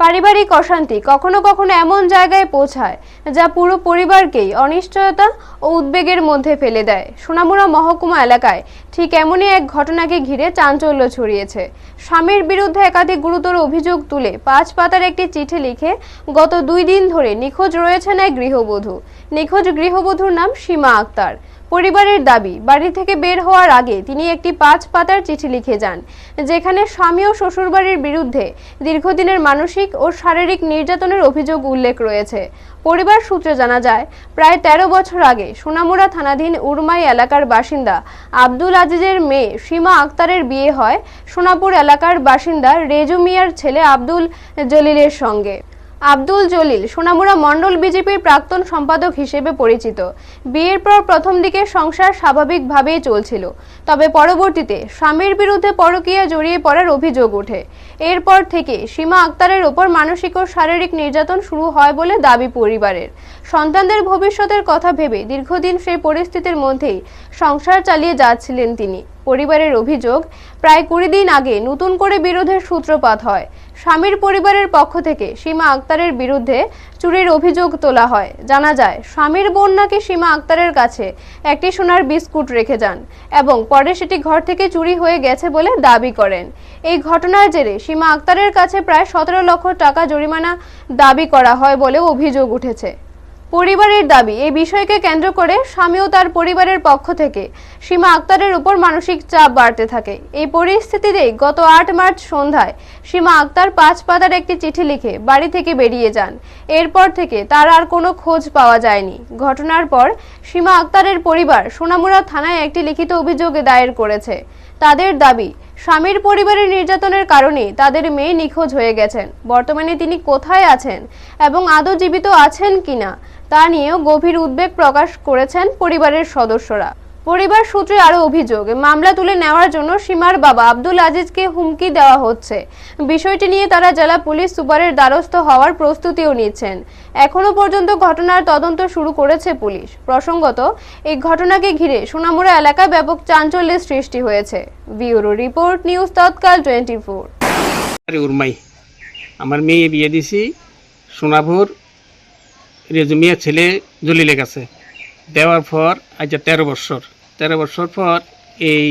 পারিবারিক অশান্তি কখনো কখনো এমন জায়গায় পৌঁছায় যা পুরো পরিবারকেই অনিশ্চয়তা ও উদ্বেগের মধ্যে ফেলে দেয়। সোনামুড়া মহকুমা এলাকায় ঠিক এমনই এক ঘটনাকে ঘিরে চাঞ্চল্য ছড়িয়েছে। স্বামীর বিরুদ্ধে একাধিক গুরুতর অভিযোগ তুলে 5 পাতার একটি চিঠি লিখে গত 2 দিন ধরে নিখোঁজ রয়েছেন এক গৃহবধূ। নিখোঁজ গৃহবধূর নাম সীমা আক্তার। পরিবারের দাবি, বাড়ি থেকে বের হওয়ার আগে তিনি একটি 5 পাতার চিঠি লিখে যান, যেখানে স্বামী ও শ্বশুরবাড়ির বিরুদ্ধে দীর্ঘদিনের মানসিক ও শারীরিক নির্যাতনের অভিযোগ উল্লেখ রয়েছে। পরিবার সূত্রে জানা যায়, প্রায় 13 বছর আগে সোনামুড়া থানাধীন উরমাই এলাকার বাসিন্দা আব্দুল আজিজের মেয়ে সীমা আক্তারের বিয়ে হয় সোনাপুর এলাকার বাসিন্দা রেজু মিয়ার ছেলে আব্দুল জলিলের সঙ্গে। আব্দুল জলিল সোনামুড়া মণ্ডল বিজেপির প্রাক্তন সম্পাদক হিসেবে পরিচিত। বিয়ের পর প্রথম দিকে সংসার স্বাভাবিকভাবেই চলছিল, তবে পরবর্তীতে স্বামীর বিরুদ্ধে পরকীয়া জড়িয়ে পড়ার অভিযোগ ওঠে। এরপর থেকে সীমা আক্তারের ওপর মানসিক ও শারীরিক নির্যাতন শুরু হয় বলে দাবি পরিবারের। সন্তানদের ভবিষ্যতের কথা ভেবে দীর্ঘদিন সেই পরিস্থিতির মধ্যেই সংসার চালিয়ে যাচ্ছিলেন তিনি। পরিবারের অভিযোগ, প্রায় 20 দিন আগে নতুন করে বিরোধের সূত্রপাত হয়। স্বামীর পরিবারের পক্ষ থেকে সীমা আক্তারের বিরুদ্ধে চুরির অভিযোগ তোলা হয়। জানা যায়, স্বামীর বোন নাকি সীমা আক্তারের কাছে একটি সোনার বিস্কুট রেখে যান এবং পরে সেটি ঘর থেকে চুরি হয়ে গেছে বলে দাবি করেন। এই ঘটনার জেরে সীমা আক্তারের কাছে প্রায় 17 লক্ষ টাকা জরিমানা দাবি করা হয় বলেও অভিযোগ উঠেছে। পরিবারের দাবি, এই বিষয়কে কেন্দ্র করে স্বামী ও তার পরিবারের পক্ষ থেকে সীমা আক্তারের উপর মানসিক চাপ বাড়তে থাকে। এই পরিস্থিতিতেই গত 8 মার্চ সন্ধ্যায় সীমা আক্তার 5 পাতার একটি চিঠি লিখে বাড়ি থেকে বেরিয়ে যান। এরপর থেকে তার আর কোনো খোঁজ পাওয়া যায়নি। ঘটনার পর সীমা আক্তারের পরিবার সোনামুড়া থানায় একটি লিখিত অভিযোগ দায়ের করেছে। তাদের দাবি, স্বামীর পরিবারের নির্যাতনের কারণে তাদের মেয়ে নিখোঁজ হয়ে গেছেন। বর্তমানে তিনি কোথায় আছেন এবং আদৌ জীবিত আছেন কিনা তা নিয়েও গভীর উদ্বেগ প্রকাশ করেছেন পরিবারের সদস্যরা। পরিবার সূত্রে আরো অভিযোগ, মামলা তুলে নেওয়ার জন্য সীমার বাবা আব্দুল আজিজকে হুমকি দেওয়া হচ্ছে। বিষয়টি নিয়ে তারা জেলা পুলিশ সুপারের দ্বারস্থ হওয়ার প্রস্তুতিও নিচ্ছেন। এখনো পর্যন্ত ঘটনার তদন্ত শুরু করেছে পুলিশ। প্রসঙ্গত, এই ঘটনাকে ঘিরে সোনামুড়া এলাকায় ব্যাপক চাঞ্চল্যের সৃষ্টি হয়েছে। ব্যুরো রিপোর্ট, নিউজ তৎকাল 24। উরমাই আমার মেয়ে বিয়ে দিছি সোনাপুর রেজু মিয়ার ছেলে জলিলের কাছে। দেওয়ার পর আজ 13 বছর পর এই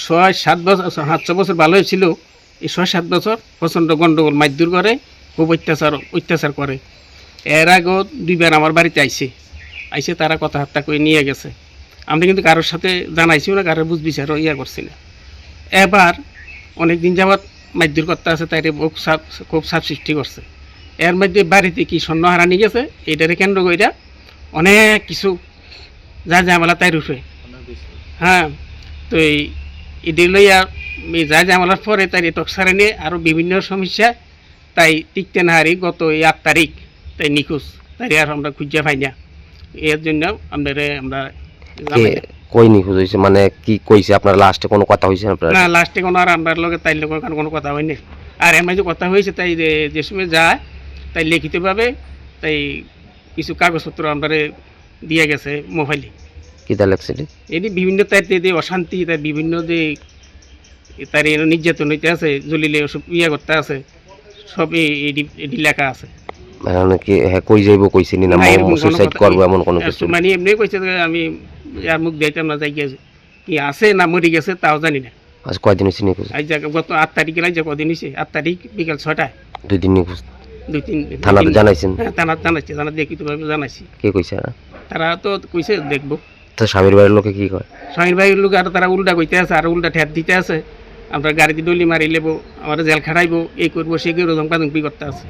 6-7 বছর 7 বছর ভালো হয়েছিল। এই 6-7 বছর প্রচণ্ড গণ্ডগোল, মারধর করে, খুব অত্যাচার করে। এর আগেও 2বার আমার বাড়িতে আইসে তারা কথাবার্তা করে নিয়ে গেছে। আমরা কিন্তু কারোর সাথে জানাইছিও না, কারোর বুঝ বিচারও করছি না। এবার অনেক দিন যাবৎ মারধর করতে আছে, তাই খুব চাপ সৃষ্টি করছে। এর মধ্যে বাড়িতে কি স্বর্ণ হারানি গেছে, এইটারে কেন্দ্র করে অনেক কিছু যা ঝামেলা তাই রূপে। হ্যাঁ, তো এটি লইয়া যা ঝামেলার পরে তাই টকসারে নিয়ে আরও বিভিন্ন সমস্যা, তাই টিকতে না হারি গত 8 তারিখ তাই নিখোঁজ। তাই আর আমরা খুঁজে পাই না। এর জন্য আমরা কই নিখোঁজ হয়েছে, মানে কি কইছে আপনার? লাস্টে কোনো কথা হয়েছে না, লাস্টে কোনো আর আমরা লগে তাই লোক কোনো কথা হয়নি। আর এর মাঝে কথা হয়েছে, তাই যে সময় যায় তাই লিখিতভাবে তাই কিছু কাগজপত্র আমরা দিয়ে গেছে মোবাইলে। কি তা লেখছে এটি বিভিন্ন তাই অশান্তি, তাই বিভিন্ন যে তার নির্যাতন হইতে আছে, জলিলে ওসব করতে আছে, সব এটি লেখা আছে। মানে কি হ্যাঁ কই যাইব কইছে নি, না সুসাইড করব এমন কোনো কিছু? মানে এমনি কইছে আমি আর মুখ দিতাম না, যাই কি আছে না মরে গেছে তাও জানি না। আজ কয়দিন হয়েছে নিখোঁজ? আজ গত 8 তারিখে আজ কদিন হয়েছে? 8 তারিখ বিকাল 6টায়। 2 দিন নিখোঁজ। 2-3 থানাতে জানাইছেন? হ্যাঁ, থানাতে লিখিতভাবে জানাইছি। কে কইছে? তারা তো কইছে দেখবো। তো স্বামীর বাড়ির লোকে কি কয়? স্বামীর বাড়ির লোক আর তারা উল্টা কইতে আছে, আর উল্টা ঠেট দিতে আছে। আমরা গাড়িতে ডলি মারি লেবো, আমরা জেল খাটাইবো, এই করবো, সে করবো, ধমকাধমকি করতে আছে।